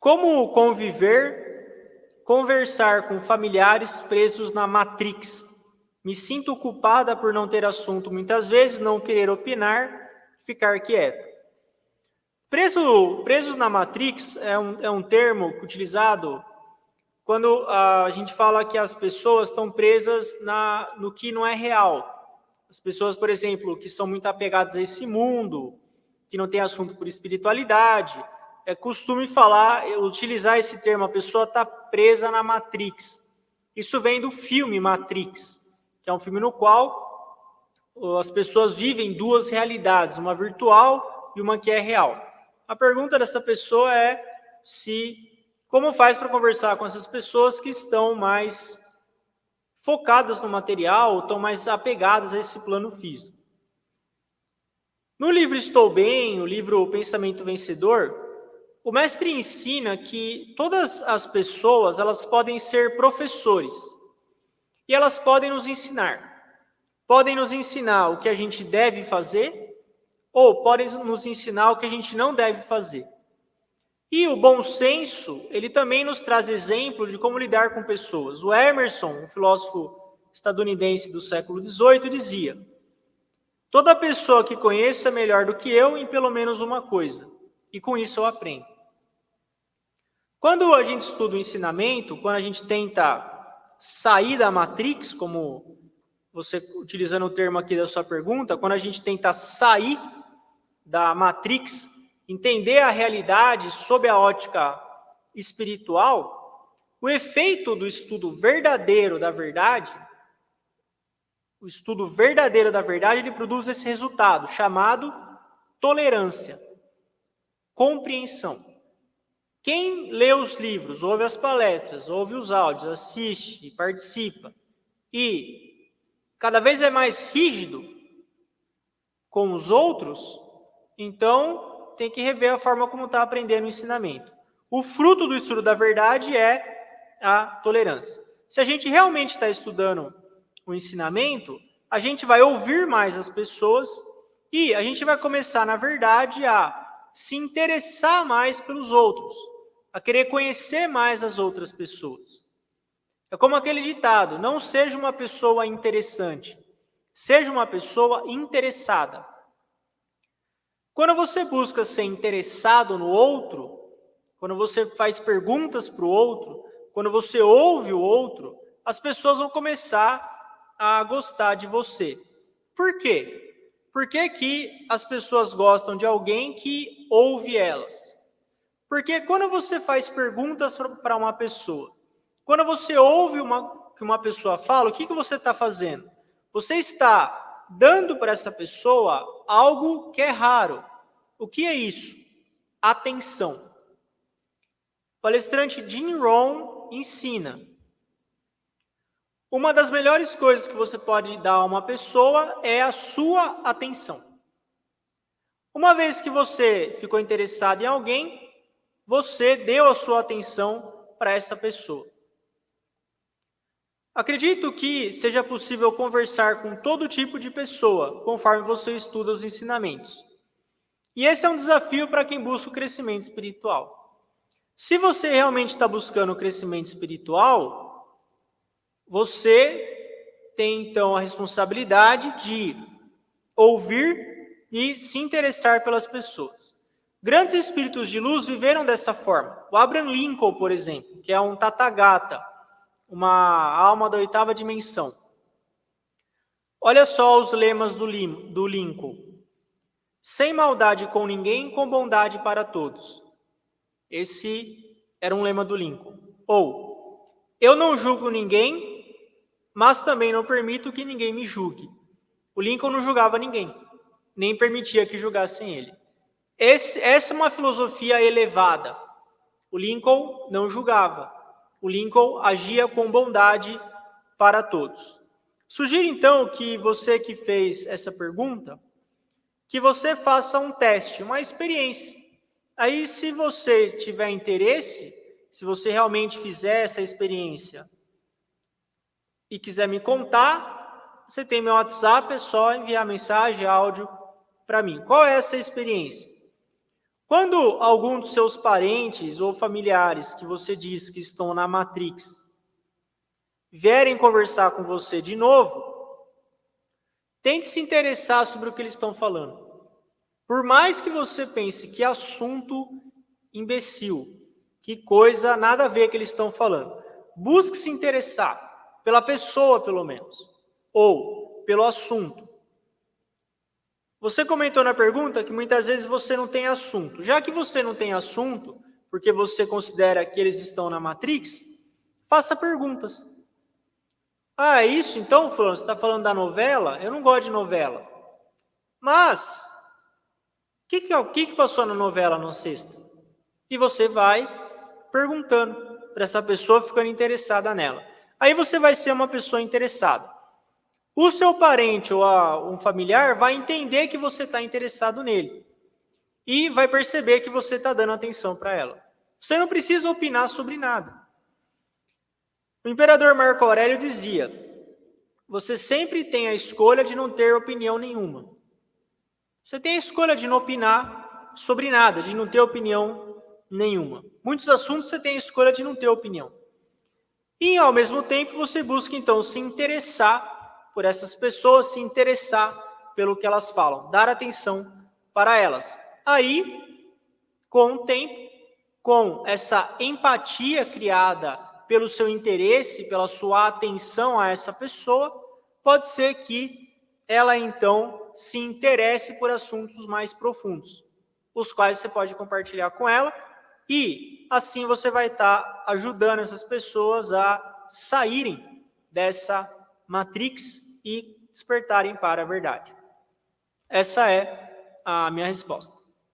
Como conversar com familiares presos na Matrix? Me sinto culpada por não ter assunto muitas vezes, não querer opinar, ficar quieto. Presos na Matrix é um termo utilizado quando a gente fala que as pessoas estão presas no que não é real. As pessoas, por exemplo, que são muito apegadas a esse mundo, que não tem assunto por espiritualidade, é costume utilizar esse termo, a pessoa está presa na Matrix. Isso vem do filme Matrix, que é um filme no qual as pessoas vivem duas realidades, uma virtual e uma que é real. A pergunta dessa pessoa é como faz para conversar com essas pessoas que estão mais focadas no material, estão mais apegadas a esse plano físico. No livro Estou Bem, o livro Pensamento Vencedor, o mestre ensina que todas as pessoas elas podem ser professores e elas podem nos ensinar. Podem nos ensinar o que a gente deve fazer ou podem nos ensinar o que a gente não deve fazer. E o bom senso, ele também nos traz exemplo de como lidar com pessoas. O Emerson, um filósofo estadunidense do século XVIII, dizia: toda pessoa que conheço é melhor do que eu em pelo menos uma coisa, e com isso eu aprendo. Quando a gente estuda o ensinamento, quando a gente tenta sair da Matrix, como você utilizando o termo aqui da sua pergunta, quando a gente tenta sair da Matrix, entender a realidade sob a ótica espiritual, o efeito do estudo verdadeiro da verdade, ele produz esse resultado chamado tolerância, compreensão. Quem lê os livros, ouve as palestras, ouve os áudios, assiste, participa e cada vez é mais rígido com os outros, então tem que rever a forma como está aprendendo o ensinamento. O fruto do estudo da verdade é a tolerância. Se a gente realmente está estudando o ensinamento, a gente vai ouvir mais as pessoas e a gente vai começar, na verdade, a se interessar mais pelos outros, a querer conhecer mais as outras pessoas. É como aquele ditado: não seja uma pessoa interessante, seja uma pessoa interessada. Quando você busca ser interessado no outro, quando você faz perguntas para o outro, quando você ouve o outro, as pessoas vão começar a gostar de você. Por quê? Por que as pessoas gostam de alguém que ouve elas? Porque quando você faz perguntas para uma pessoa, quando você ouve que uma pessoa fala, o que você está fazendo? Você está dando para essa pessoa algo que é raro. O que é isso? Atenção. O palestrante Jim Rohn ensina: uma das melhores coisas que você pode dar a uma pessoa é a sua atenção. Uma vez que você ficou interessado em alguém, você deu a sua atenção para essa pessoa. Acredito que seja possível conversar com todo tipo de pessoa, conforme você estuda os ensinamentos. E esse é um desafio para quem busca o crescimento espiritual. Se você realmente está buscando o crescimento espiritual, você tem então a responsabilidade de ouvir e se interessar pelas pessoas. Grandes espíritos de luz viveram dessa forma. O Abraham Lincoln, por exemplo, que é um Tathagata, uma alma da 8ª dimensão. Olha só os lemas do Lincoln: sem maldade com ninguém, com bondade para todos. Esse era um lema do Lincoln. Ou, eu não julgo ninguém, mas também não permito que ninguém me julgue. O Lincoln não julgava ninguém, nem permitia que julgassem ele. Essa é uma filosofia elevada. O Lincoln não julgava. O Lincoln agia com bondade para todos. Sugiro, então, que você que fez essa pergunta, que você faça um teste, uma experiência. Aí, se você tiver interesse, se você realmente fizer essa experiência e quiser me contar, você tem meu WhatsApp, é só enviar mensagem, áudio para mim. Qual é essa experiência? Quando algum dos seus parentes ou familiares que você diz que estão na Matrix vierem conversar com você de novo, tente se interessar sobre o que eles estão falando. Por mais que você pense que assunto imbecil, que coisa nada a ver que eles estão falando, busque se interessar pela pessoa, pelo menos, ou pelo assunto. Você comentou na pergunta que muitas vezes você não tem assunto. Já que você não tem assunto, porque você considera que eles estão na Matrix, faça perguntas. Ah, é isso então, fulano? Você está falando da novela? Eu não gosto de novela. Mas, o que passou na novela na sexta? E você vai perguntando para essa pessoa, ficando interessada nela. Aí você vai ser uma pessoa interessada. O seu parente ou um familiar vai entender que você está interessado nele. E vai perceber que você está dando atenção para ela. Você não precisa opinar sobre nada. O imperador Marco Aurélio dizia: você sempre tem a escolha de não ter opinião nenhuma. Você tem a escolha de não opinar sobre nada, de não ter opinião nenhuma. Muitos assuntos você tem a escolha de não ter opinião. E, ao mesmo tempo, você busca, então, se interessar por essas pessoas, se interessar pelo que elas falam, dar atenção para elas. Aí, com o tempo, com essa empatia criada pelo seu interesse, pela sua atenção a essa pessoa, pode ser que ela, então, se interesse por assuntos mais profundos, os quais você pode compartilhar com ela, e assim você vai estar ajudando essas pessoas a saírem dessa matrix e despertarem para a verdade. Essa é a minha resposta.